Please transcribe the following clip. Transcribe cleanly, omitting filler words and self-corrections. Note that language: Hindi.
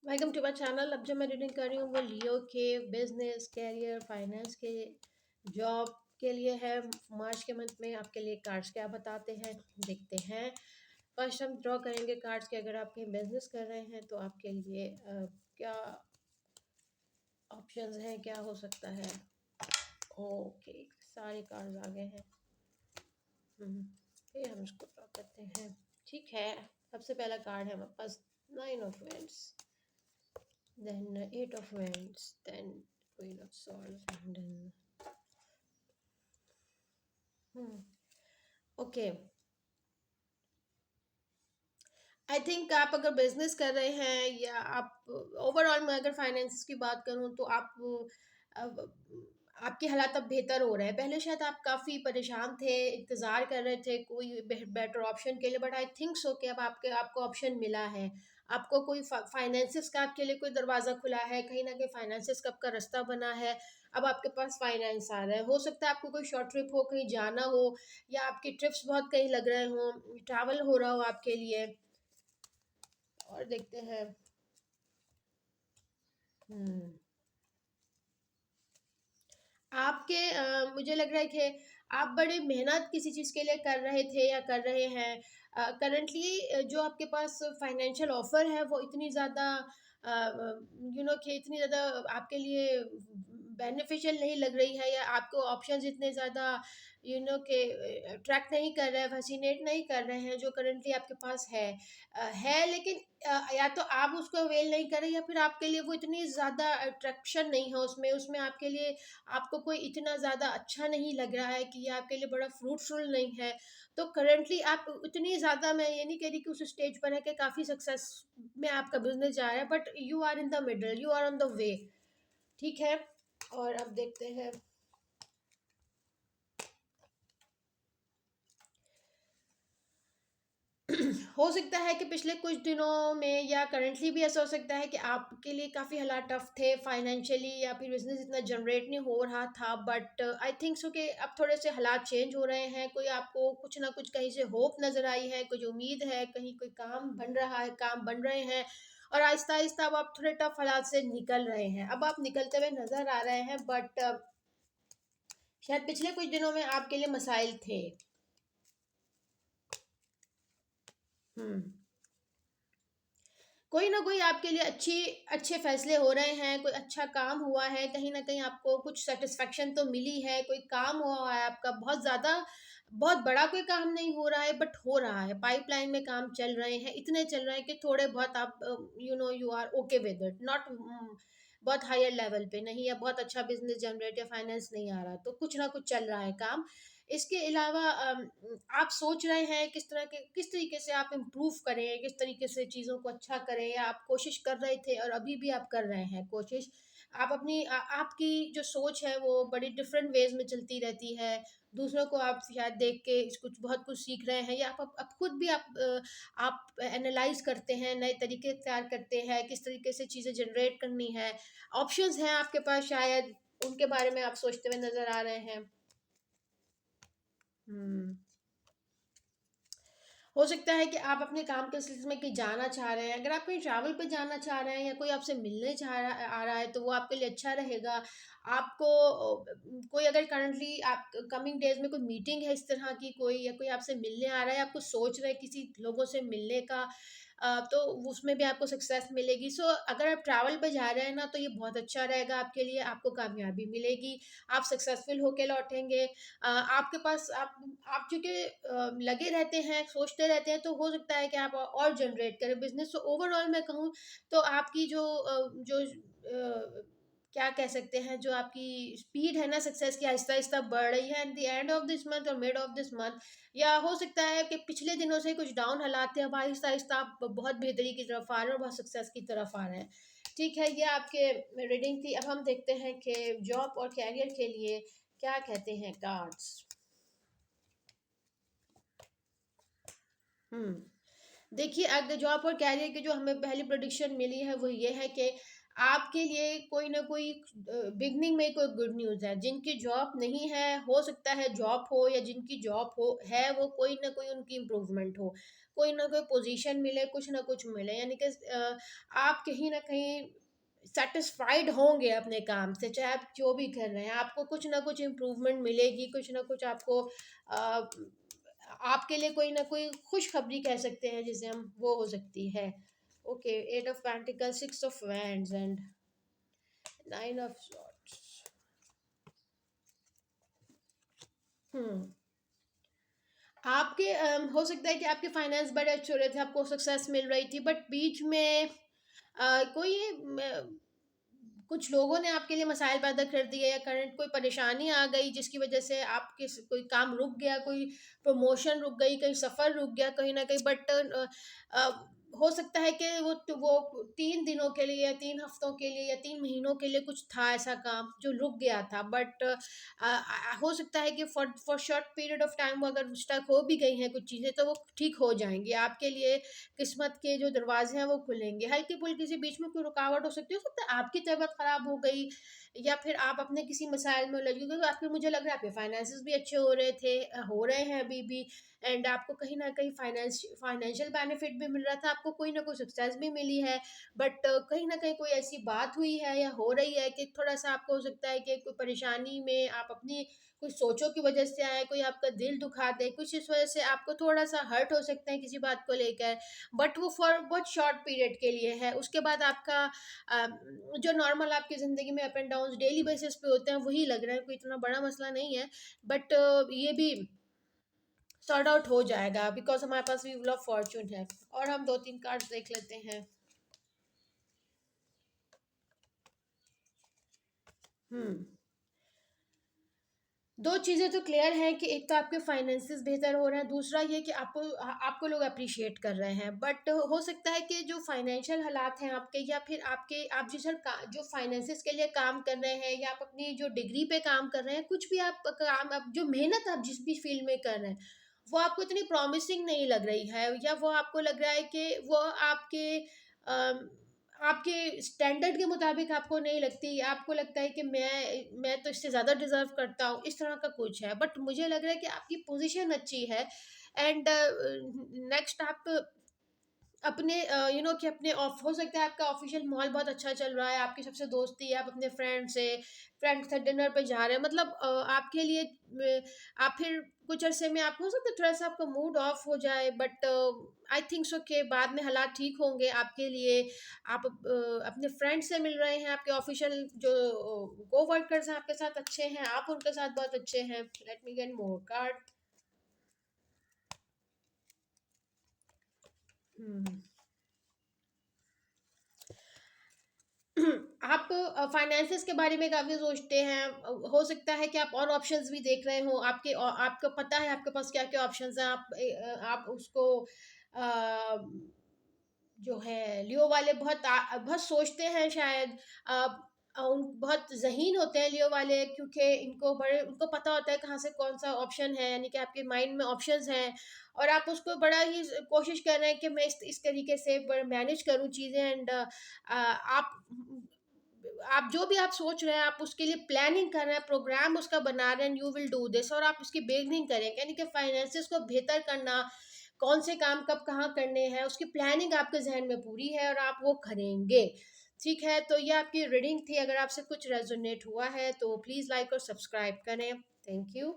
Welcome to my channel. अब जो मैं रीडिंग कर रही हूँ वो लियो के बिजनेस, कैरियर, फाइनेंस के, जॉब के लिए है। मार्च के मंथ में आपके लिए कार्ड्स क्या बताते हैं, देखते हैं। फर्स्ट हम ड्रॉ करेंगे कार्ड्स के। अगर आप कहीं बिजनेस कर रहे हैं तो आपके लिए क्या ऑप्शंस हैं, क्या हो सकता है। ओके, सारे कार्ड्स आ गए हैं। फिर हम इसको ड्रॉ करते हैं। ठीक है, सबसे पहला कार्ड है हमारे पास 9 of Wands, then 8 of Wands, then Queen of Swords, and then okay. I think आप अगर बिजनेस कर रहे हैं या आप ओवरऑल में अगर फाइनेंस की बात करूं तो आप अब आपके हालात अब बेहतर हो रहे हैं। पहले शायद आप काफ़ी परेशान थे, इंतज़ार कर रहे थे कोई बेटर ऑप्शन के लिए, बट आई थिंक सो कि अब आपको ऑप्शन मिला है। आपको कोई फाइनेंसिस का आपके लिए कोई दरवाज़ा खुला है, कहीं ना कहीं फाइनेंसिस का आपका रास्ता बना है। अब आपके पास फाइनेंस आ रहा है। हो सकता है आपको कोई शॉर्ट ट्रिप हो, कहीं जाना हो, या आपकी ट्रिप्स बहुत कहीं लग रहे हों, ट्रैवल हो रहा हो आपके लिए। और देखते हैं। हम्म आपके मुझे लग रहा है कि आप बड़ी मेहनत किसी चीज़ के लिए कर रहे थे या कर रहे हैं। करंटली जो आपके पास फाइनेंशियल ऑफर है वो इतनी ज़्यादा कि इतनी ज़्यादा आपके लिए बेनिफिशियल नहीं लग रही है, या आपको ऑप्शंस इतने ज़्यादा के अट्रैक्ट नहीं कर रहे हैं, फैसिनेट नहीं कर रहे हैं जो करंटली आपके पास है। लेकिन या तो आप उसको अवेल नहीं कर रहे, या फिर आपके लिए वो इतनी ज़्यादा अट्रैक्शन नहीं है उसमें उसमें आपके लिए आपको कोई इतना ज़्यादा अच्छा नहीं लग रहा है कि ये आपके लिए बड़ा फ्रूटफुल नहीं है। तो करंटली आप इतनी ज़्यादा, मैं ये नहीं कह रही कि उस स्टेज पर है कि काफ़ी सक्सेस में आपका बिजनेस जा रहा है, but you are in the middle, you are on the way. ठीक है, और अब देखते हैं। हो सकता है कि पिछले कुछ दिनों में या करंटली भी ऐसा हो सकता है कि आपके लिए काफ़ी हालात टफ थे फाइनेंशियली, या फिर बिजनेस इतना जनरेट नहीं हो रहा था, बट आई थिंक सो कि अब थोड़े से हालात चेंज हो रहे हैं। कोई आपको कुछ ना कुछ कहीं से होप नज़र आई है, कुछ उम्मीद है, कहीं कोई काम बन रहा है, काम बन रहे हैं, और आहिस्ता आहिस्ता अब आप थोड़े टफ हालात से निकल रहे हैं। अब आप निकलते हुए नज़र आ रहे हैं, बट शायद पिछले कुछ दिनों में आपके लिए मसाइल थे। हम्म कोई ना कोई आपके लिए अच्छे फैसले हो रहे हैं, कोई अच्छा काम हुआ है, कहीं ना कहीं आपको कुछ सेटिस्फेक्शन तो मिली है, कोई काम हुआ है आपका बहुत ज़्यादा, बहुत बड़ा कोई काम नहीं हो रहा है, बट हो रहा है, पाइपलाइन में काम चल रहे हैं, इतने चल रहे हैं कि थोड़े बहुत आप you are okay with it, not बहुत हायर लेवल पे नहीं, या बहुत अच्छा बिजनेस जनरेट या फाइनेंस नहीं आ रहा, तो कुछ ना कुछ चल रहा है काम। इसके अलावा आप सोच रहे हैं किस तरीके से आप इम्प्रूव करें, किस तरीके से चीज़ों को अच्छा करें, या आप कोशिश कर रहे थे और अभी भी आप कर रहे हैं कोशिश। आप आपकी जो सोच है वो बड़ी डिफरेंट वेज में चलती रहती है। दूसरों को आप शायद देख के कुछ बहुत कुछ सीख रहे हैं, या आप खुद भी आप एनालाइज करते हैं, नए तरीके तैयार करते हैं, किस तरीके से चीज़ें जनरेट करनी है। ऑप्शंस हैं आपके पास शायद, उनके बारे में आप सोचते हुए नज़र आ रहे हैं। हम्म हो सकता है कि आप अपने काम के सिलसिले में कहीं जाना चाह रहे हैं। अगर आप कहीं ट्रैवल पे जाना चाह रहे हैं, या कोई आपसे मिलने आ रहा है, तो वो आपके लिए अच्छा रहेगा। आपको कोई अगर करंटली आप कमिंग डेज में कोई मीटिंग है इस तरह की कोई, या कोई आपसे मिलने आ रहा है, आपको सोच रहे हैं किसी लोगों से मिलने का, तो उसमें भी आपको सक्सेस मिलेगी। सो अगर आप ट्रैवल पे जा रहे हैं ना, तो ये बहुत अच्छा रहेगा आपके लिए, आपको कामयाबी मिलेगी, आप सक्सेसफुल होके लौटेंगे। आपके पास आप चूँकि लगे रहते हैं, सोचते रहते हैं, तो हो सकता है कि आप और जनरेट करें बिज़नेस। तो ओवरऑल मैं कहूँ तो आपकी जो क्या कह सकते हैं, जो आपकी स्पीड है ना सक्सेस की, आहिस्ता-आहिस्ता बढ़ रही है। At the end of this month और मिड ऑफ दिस मंथ, या हो सकता है कि पिछले दिनों से कुछ डाउन हालात थे, अब आहिस्ता-आहिस्ता आप बहुत बेहतरी की तरफ आ रहे हैं और बहुत सक्सेस की तरफ आ रहे हैं। ठीक है, ये आपके रीडिंग थी। अब हम देखते हैं कि जॉब और करियर के लिए क्या कहते हैं कार्ड्स। देखिए, अगर जॉब और कैरियर की जो हमें पहली प्रेडिक्शन मिली है वो ये है कि आपके लिए कोई ना कोई बिगनिंग में कोई गुड न्यूज़ है। जिनकी जॉब नहीं है, हो सकता है जॉब हो, या जिनकी जॉब हो है, वो कोई ना कोई उनकी इम्प्रूवमेंट हो, कोई ना कोई पोजीशन मिले, कुछ ना कुछ मिले, यानी कि आप कहीं ना कहीं सेटिस्फाइड होंगे अपने काम से, चाहे आप जो भी कर रहे हैं, आपको कुछ ना कुछ इम्प्रूवमेंट मिलेगी, कुछ ना कुछ आपको अ, आपके लिए कोई ना कोई खुशखबरी कह सकते हैं जिसे हम, वो हो सकती है। Okay, eight of pentacles, six of wands and nine of swords. हम्म आपके हो सकता है कि आपके फाइनेंस बड़े अच्छे हो रहे थे, आपको सक्सेस मिल रही थी, बट बीच में कोई कुछ लोगों ने आपके लिए मसाइल पैदा कर दिए, या करंट कोई परेशानी आ गई जिसकी वजह से आपके कोई काम रुक गया, कोई प्रमोशन रुक गई, कहीं सफ़र रुक गया कहीं ना कहीं, बट हो सकता है कि वो 3 दिनों के लिए, या 3 हफ्तों के लिए, या 3 महीनों के लिए कुछ था ऐसा काम जो रुक गया था, बट हो सकता है कि for short period of time वो अगर स्टक हो भी गई हैं कुछ चीज़ें, तो वो ठीक हो जाएंगी आपके लिए। किस्मत के जो दरवाजे हैं वो खुलेंगे, हल्की फुल्की सी बीच में कोई रुकावट हो सकता है आपकी तबीयत खराब हो गई, या फिर आप अपने किसी मसाइल में उलझ गए, क्योंकि आपके, मुझे लग रहा है आपके फाइनेंसिस भी अच्छे हो रहे थे, हो रहे हैं अभी भी, एंड आपको कहीं ना कहीं फाइनेंशियल बेनिफिट भी मिल रहा था, आपको कोई ना कोई सक्सेस भी मिली है, बट कहीं ना कहीं कोई ऐसी बात हुई है या हो रही है कि थोड़ा सा आपको हो सकता है कि कोई परेशानी में आप अपनी कुछ सोचों की वजह से आए, कोई आपका दिल दुखा दे, कुछ इस वजह से आपको थोड़ा सा हर्ट हो सकते हैं किसी बात को लेकर, बट वो फॉर बहुत शॉर्ट पीरियड के लिए है। उसके बाद आपका जो नॉर्मल आपकी ज़िंदगी में up and down daily basis पे होते हैं वही लग रहा है, कोई इतना बड़ा मसला नहीं है, बट ये भी सॉर्ट आउट हो जाएगा, बिकॉज हमारे पास व्हील ऑफ फॉर्चून है। और हम दो तीन कार्ड्स देख लेते हैं। हम्म दो चीज़ें तो क्लियर हैं कि एक तो आपके फाइनेंसिस बेहतर हो रहे हैं, दूसरा ये कि आपको आपको लोग अप्रिशिएट कर रहे हैं, बट हो सकता है कि जो फाइनेंशियल हालात हैं आपके, या फिर आपके, आप जो फाइनेंसिस के लिए काम कर रहे हैं, या आप अपनी जो डिग्री पे काम कर रहे हैं, कुछ भी आप काम, आप जो मेहनत आप जिस भी फील्ड में कर रहे हैं, वो आपको इतनी प्रॉमिसिंग नहीं लग रही है, या वो आपको लग रहा है कि वो अम, आपके स्टैंडर्ड के मुताबिक आपको नहीं लगती, आपको लगता है कि मैं तो इससे ज़्यादा डिज़र्व करता हूँ, इस तरह का कुछ है, बट मुझे लग रहा है कि आपकी पोजीशन अच्छी है, एंड नेक्स्ट आप अपने कि अपने ऑफ, हो सकता है आपका ऑफिशियल माहौल बहुत अच्छा चल रहा है, आपकी सबसे दोस्ती है, आप अपने फ्रेंड से डिनर पे जा रहे हैं, मतलब आपके लिए आप फिर कुछ अरसे में आपको हो सकता है थोड़ा सा आपका मूड ऑफ हो जाए, बट आई थिंक सो के बाद में हालात ठीक होंगे आपके लिए। आप अपने फ्रेंड से मिल रहे हैं, आपके ऑफिशियल जो को वर्कर्स हैं आपके साथ अच्छे हैं, आप उनके साथ बहुत अच्छे हैं। Let me get more card. हम्म आप फाइनेंसेस के बारे में काफ़ी सोचते हैं, हो सकता है कि आप और ऑप्शंस भी देख रहे हो, आपको पता है आपके पास क्या क्या ऑप्शंस हैं, आप उसको अ, जो है लियो वाले बहुत सोचते हैं शायद, उन बहुत ज़हीन होते हैं लियो वाले, क्योंकि उनको पता होता है कहाँ से कौन सा ऑप्शन है, यानी कि आपके माइंड में ऑप्शंस हैं, और आप उसको बड़ा ही कोशिश कर रहे हैं कि मैं इस तरीके से मैनेज करूँ चीज़ें, एंड आप जो भी आप सोच रहे हैं, आप उसके लिए प्लानिंग कर रहे हैं, प्रोग्राम उसका बना रहे हैं, यू विल डू दिस, और आप उसकी बिगनिंग करेंगे, यानी कि फाइनेंसिस को बेहतर करना, कौन से काम कब कहाँ करने हैं, उसकी प्लानिंग आपके जहन में पूरी है, और आप वो करेंगे। ठीक है, तो ये आपकी रीडिंग थी, अगर आपसे कुछ रेजोनेट हुआ है तो प्लीज़ लाइक और सब्सक्राइब करें। Thank you.